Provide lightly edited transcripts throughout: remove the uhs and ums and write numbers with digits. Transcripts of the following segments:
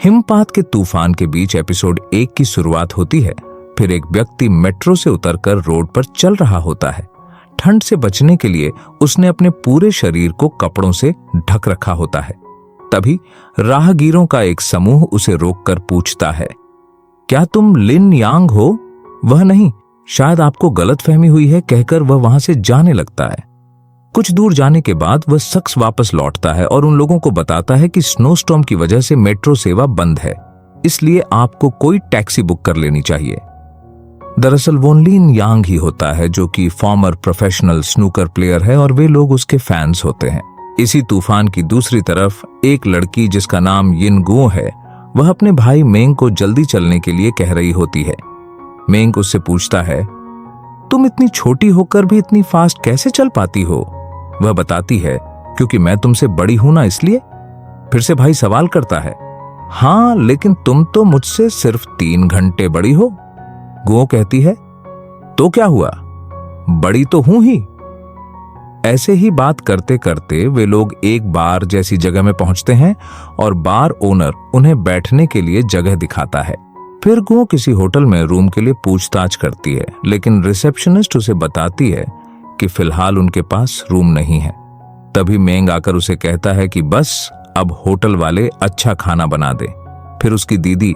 हिमपात के तूफान के बीच एपिसोड 1 की शुरुआत होती है। फिर एक व्यक्ति मेट्रो से उतरकर रोड पर चल रहा होता है। ठंड से बचने के लिए उसने अपने पूरे शरीर को कपड़ों से ढक रखा होता है। तभी राहगीरों का एक समूह उसे रोककर पूछता है, क्या तुम लिन यांग हो? वह नहीं, शायद आपको गलतफहमी हुई है, कहकर वह वहां से जाने लगता है। कुछ दूर जाने के बाद वह शख्स वापस लौटता है और उन लोगों को बताता है कि स्नोस्टॉर्म की वजह से मेट्रो सेवा बंद है, इसलिए आपको कोई टैक्सी बुक कर लेनी चाहिए। दरअसल वो लिन यांग ही होता है, जो कि फॉर्मर प्रोफेशनल स्नूकर प्लेयर है और वे लोग उसके फैंस होते हैं। इसी तूफान की दूसरी तरफ एक लड़की जिसका नाम यिन गुओ है, वह अपने भाई मेंग को जल्दी चलने के लिए कह रही होती है। मेंग उससे पूछता है, तुम इतनी छोटी होकर भी इतनी फास्ट कैसे चल पाती हो? वह बताती है, क्योंकि मैं तुमसे बड़ी हूं ना, इसलिए। फिर से भाई सवाल करता है, हाँ लेकिन तुम तो मुझसे सिर्फ 3 घंटे बड़ी हो। गुओ कहती है, तो क्या हुआ, बड़ी तो हूं ही। ऐसे ही बात करते करते वे लोग एक बार जैसी जगह में पहुंचते हैं और बार ओनर उन्हें बैठने के लिए जगह दिखाता है। फिर गुओ किसी होटल में रूम के लिए पूछताछ करती है, लेकिन रिसेप्शनिस्ट उसे बताती है कि फिलहाल उनके पास रूम नहीं है। तभी मेंग आकर उसे कहता है कि बस अब होटल वाले अच्छा खाना बना दे। फिर उसकी दीदी,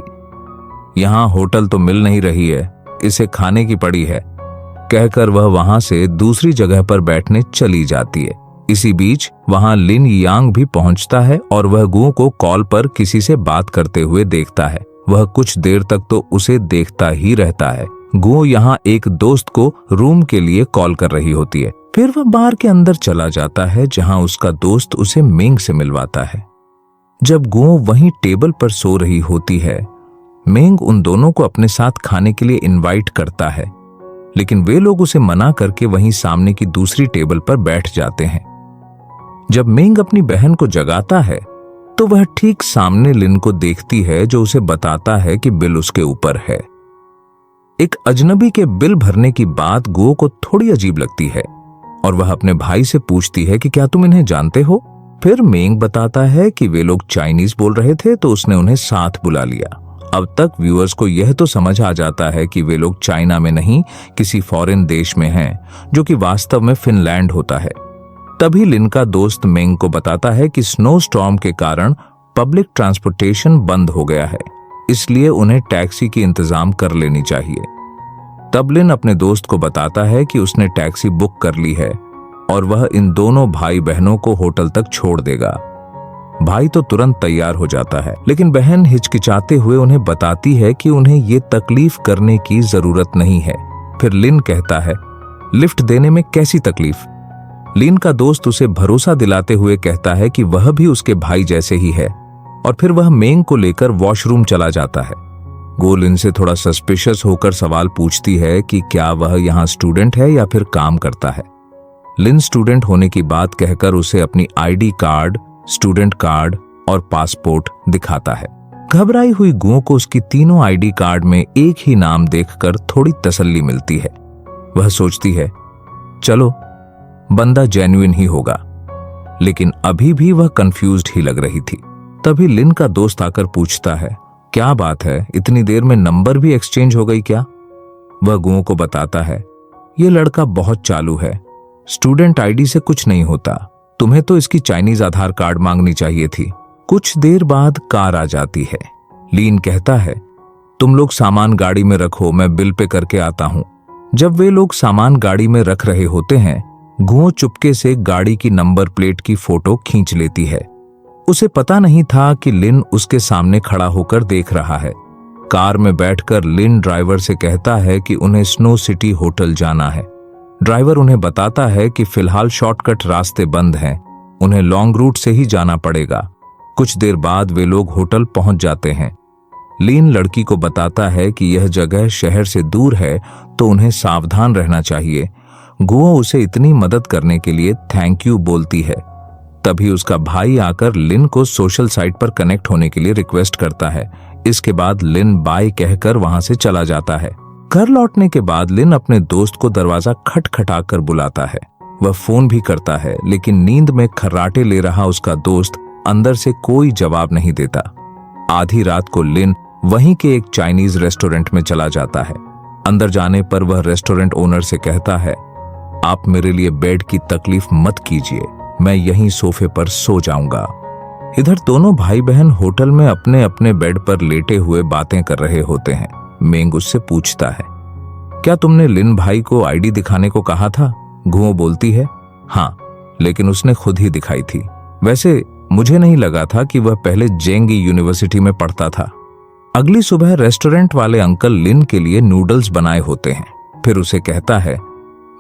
यहां होटल तो मिल नहीं रही है, इसे खाने की पड़ी है, कहकर वह वहां से दूसरी जगह पर बैठने चली जाती है। इसी बीच वहां लिन यांग भी पहुंचता है और वह गुओ को कॉल पर किसी से बात करते हुए देखता है। वह कुछ देर तक तो उसे देखता ही रहता है। गुओ यहाँ एक दोस्त को रूम के लिए कॉल कर रही होती है। फिर वह बार के अंदर चला जाता है, जहां उसका दोस्त उसे मेंग से मिलवाता है। जब गुओ वहीं टेबल पर सो रही होती है, मेंग उन दोनों को अपने साथ खाने के लिए इनवाइट करता है, लेकिन वे लोग उसे मना करके वहीं सामने की दूसरी टेबल पर बैठ जाते हैं। जब मेंग अपनी बहन को जगाता है तो वह ठीक सामने लिन को देखती है, जो उसे बताता है कि बिल उसके ऊपर है। एक अजनबी के बिल भरने की बात गुओ को थोड़ी अजीब लगती है और वह अपने भाई से पूछती है कि क्या तुम इन्हें जानते हो? फिर मेंग बताता है कि वे लोग चाइनीज बोल रहे थे, तो उसने उन्हें साथ बुला लिया। अब तक व्यूअर्स को यह तो समझ आ जाता है कि वे लोग चाइना में नहीं, किसी फॉरेन देश में हैं, जो कि वास्तव में फिनलैंड होता है। तभी लिन का दोस्त मेंग को बताता है कि स्नो स्टॉर्म के कारण पब्लिक ट्रांसपोर्टेशन बंद हो गया है, इसलिए उन्हें टैक्सी की इंतजाम कर लेनी चाहिए। तब लिन अपने दोस्त को बताता है कि उसने टैक्सी बुक कर ली है और वह इन दोनों भाई बहनों को होटल तक छोड़ देगा। भाई तो तुरंत तैयार हो जाता है, लेकिन बहन हिचकिचाते हुए उन्हें बताती है कि उन्हें ये तकलीफ करने की जरूरत नहीं है। फिर लिन कहता है, लिफ्ट देने में कैसी तकलीफ? लिन का दोस्त उसे भरोसा दिलाते हुए कहता है कि वह भी उसके भाई जैसे ही है, और फिर वह मेंग को लेकर वॉशरूम चला जाता है। गो लिन से थोड़ा सस्पिशियस होकर सवाल पूछती है कि क्या वह यहाँ स्टूडेंट है या फिर काम करता है। लिन स्टूडेंट होने की बात कहकर उसे अपनी आईडी कार्ड, स्टूडेंट कार्ड और पासपोर्ट दिखाता है। घबराई हुई गुओ को उसकी तीनों आईडी कार्ड में एक ही नाम देखकर थोड़ी तसल्ली मिलती है। वह सोचती है, चलो बंदा जेन्युइन ही होगा, लेकिन अभी भी वह कंफ्यूज्ड ही लग रही थी। तभी लिन का दोस्त आकर पूछता है, क्या बात है, इतनी देर में नंबर भी एक्सचेंज हो गई क्या? वह गुओ को बताता है, यह लड़का बहुत चालू है, स्टूडेंट आईडी से कुछ नहीं होता, तुम्हें तो इसकी चाइनीज आधार कार्ड मांगनी चाहिए थी। कुछ देर बाद कार आ जाती है। लिन कहता है, तुम लोग सामान गाड़ी में रखो, मैं बिल पे करके आता हूं। जब वे लोग सामान गाड़ी में रख रहे होते हैं, गुओ चुपके से गाड़ी की नंबर प्लेट की फोटो खींच लेती है। उसे पता नहीं था कि लिन उसके सामने खड़ा होकर देख रहा है। कार में बैठकर लिन ड्राइवर से कहता है कि उन्हें स्नो सिटी होटल जाना है। ड्राइवर उन्हें बताता है कि फिलहाल शॉर्टकट रास्ते बंद हैं, उन्हें लॉन्ग रूट से ही जाना पड़ेगा। कुछ देर बाद वे लोग होटल पहुंच जाते हैं। लिन लड़की को बताता है कि यह जगह शहर से दूर है, तो उन्हें सावधान रहना चाहिए। गुओ उसे इतनी मदद करने के लिए थैंक यू बोलती है। तभी उसका भाई आकर लिन को सोशल साइट पर कनेक्ट होने के लिए रिक्वेस्ट करता है। इसके बाद लिन बाय कहकर वहां से चला जाता है। घर लौटने के बाद लिन अपने दोस्त को दरवाजा खटखटाकर बुलाता है। वह फोन भी करता है, लेकिन नींद में खर्राटे ले रहा उसका दोस्त अंदर से कोई जवाब नहीं देता। आधी रात को लिन वहीं के एक चाइनीज रेस्टोरेंट में चला जाता है। अंदर जाने पर वह रेस्टोरेंट ओनर से कहता है, आप मेरे लिए बेड की तकलीफ मत कीजिए, मैं यहीं सोफे पर सो जाऊंगा। इधर दोनों भाई बहन होटल में अपने अपने बेड पर लेटे हुए बातें कर रहे होते हैं। मेंग उससे पूछता है, क्या तुमने लिन भाई को आईडी दिखाने को कहा था? गुओ बोलती है, हाँ, लेकिन उसने खुद ही दिखाई थी। वैसे मुझे नहीं लगा था कि वह पहले जेंगी यूनिवर्सिटी में पढ़ता था। अगली सुबह रेस्टोरेंट वाले अंकल लिन के लिए नूडल्स बनाए होते हैं। फिर उसे कहता है,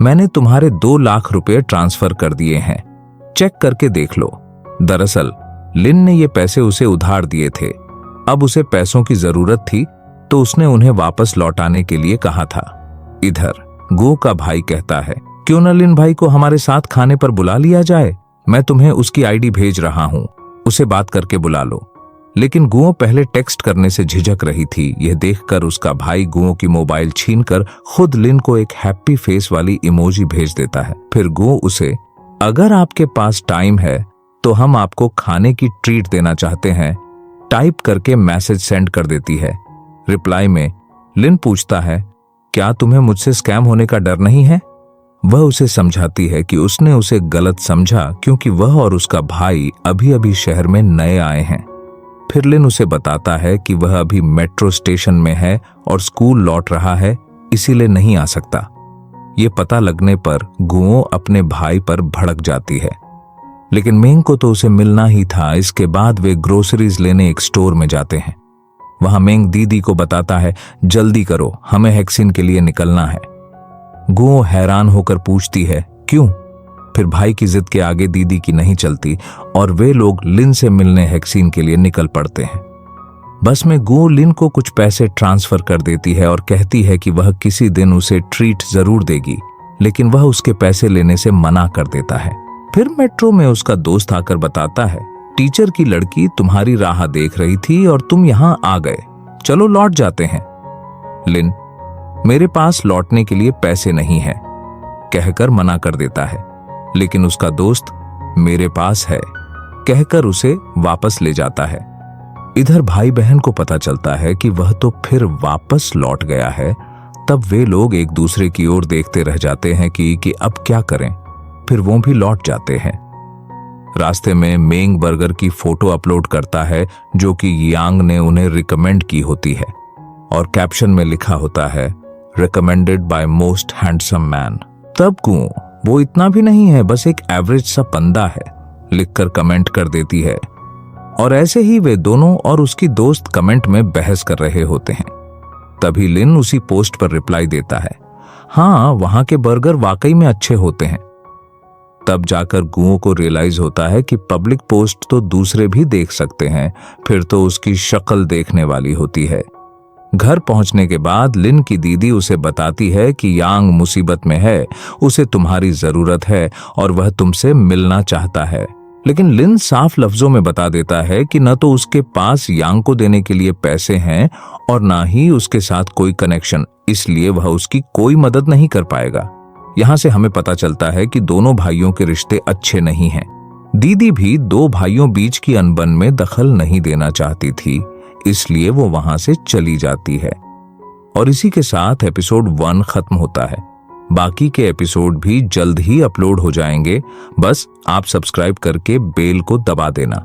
मैंने तुम्हारे 2 लाख रुपए ट्रांसफर कर दिए हैं, चेक करके देख लो। दरअसल लिन ने ये पैसे उसे उधार दिए थे। अब उसे पैसों की जरूरत थी तो उसने उन्हें वापस लौटाने के लिए कहा था। इधर गो का भाई कहता है, क्यों न लिन भाई को हमारे साथ खाने पर बुला लिया जाए, मैं तुम्हें उसकी आईडी भेज रहा हूं, उसे बात करके बुला लो। लेकिन गुओ पहले टेक्स्ट करने से झिझक रही थी। यह देखकर उसका भाई गुओ की मोबाइल छीनकर खुद लिन को एक हैप्पी फेस वाली इमोजी भेज देता है। फिर गुओ उसे, अगर आपके पास टाइम है तो हम आपको खाने की ट्रीट देना चाहते हैं, टाइप करके मैसेज सेंड कर देती है। रिप्लाई में लिन पूछता है, क्या तुम्हें मुझसे स्कैम होने का डर नहीं है? वह उसे समझाती है कि उसने उसे गलत समझा क्योंकि वह और उसका भाई अभी अभी शहर में नए आए हैं। फिर लिन उसे बताता है कि वह अभी मेट्रो स्टेशन में है और स्कूल लौट रहा है, इसीलिए नहीं आ सकता। ये पता लगने पर गुओ अपने भाई पर भड़क जाती है, लेकिन मेंग को तो उसे मिलना ही था। इसके बाद वे ग्रोसरीज लेने एक स्टोर में जाते हैं। वहां मेंग दीदी को बताता है, जल्दी करो, हमें हेक्सिन के लिए निकलना है। गुओ हैरान होकर पूछती है, क्यों? फिर भाई की जिद के आगे दीदी की नहीं चलती और वे लोग लिन से मिलने हेक्सिन के लिए निकल पड़ते हैं। बस में गुओ लिन को कुछ पैसे ट्रांसफर कर देती है और कहती है कि वह किसी दिन उसे ट्रीट जरूर देगी, लेकिन वह उसके पैसे लेने से मना कर देता है। फिर मेट्रो में उसका दोस्त आकर बताता है, टीचर की लड़की तुम्हारी राह देख रही थी और तुम यहां आ गए, चलो लौट जाते हैं। लिन, मेरे पास लौटने के लिए पैसे नहीं है, कहकर मना कर देता है, लेकिन उसका दोस्त मेरे पास है कहकर उसे वापस ले जाता है। इधर भाई बहन को पता चलता है कि वह तो फिर वापस लौट गया है। तब वे लोग एक दूसरे की ओर देखते रह जाते हैं कि अब क्या करें। फिर वो भी लौट जाते हैं। रास्ते में मेंग बर्गर की फोटो अपलोड करता है जो कि यांग ने उन्हें रिकमेंड की होती है और कैप्शन में लिखा होता है, recommended by most handsome man. तब गुओ, वो इतना भी नहीं है, बस एक एवरेज सा बंदा है, लिखकर कमेंट कर देती है। और ऐसे ही वे दोनों और उसकी दोस्त कमेंट में बहस कर रहे होते हैं। तभी लिन उसी पोस्ट पर रिप्लाई देता है, हाँ, वहां के बर्गर वाकई में अच्छे होते हैं। तब जाकर गुओ को रियलाइज होता है कि पब्लिक पोस्ट तो दूसरे भी देख सकते हैं, फिर तो उसकी शक्ल देखने वाली होती है। घर पहुंचने के बाद लिन की दीदी उसे बताती है कि यांग मुसीबत में है, उसे तुम्हारी जरूरत है और वह तुमसे मिलना चाहता है। लेकिन लिन साफ लफ्जों में बता देता है कि न तो उसके पास यांग को देने के लिए पैसे हैं और ना ही उसके साथ कोई कनेक्शन, इसलिए वह उसकी कोई मदद नहीं कर पाएगा। यहां से हमें पता चलता है कि दोनों भाइयों के रिश्ते अच्छे नहीं हैं। दीदी भी 2 भाइयों बीच की अनबन में दखल नहीं देना चाहती थी, इसलिए वो वहां से चली जाती है। और इसी के साथ एपिसोड 1 खत्म होता है। बाकी के एपिसोड भी जल्द ही अपलोड हो जाएंगे, बस आप सब्सक्राइब करके बेल को दबा देना।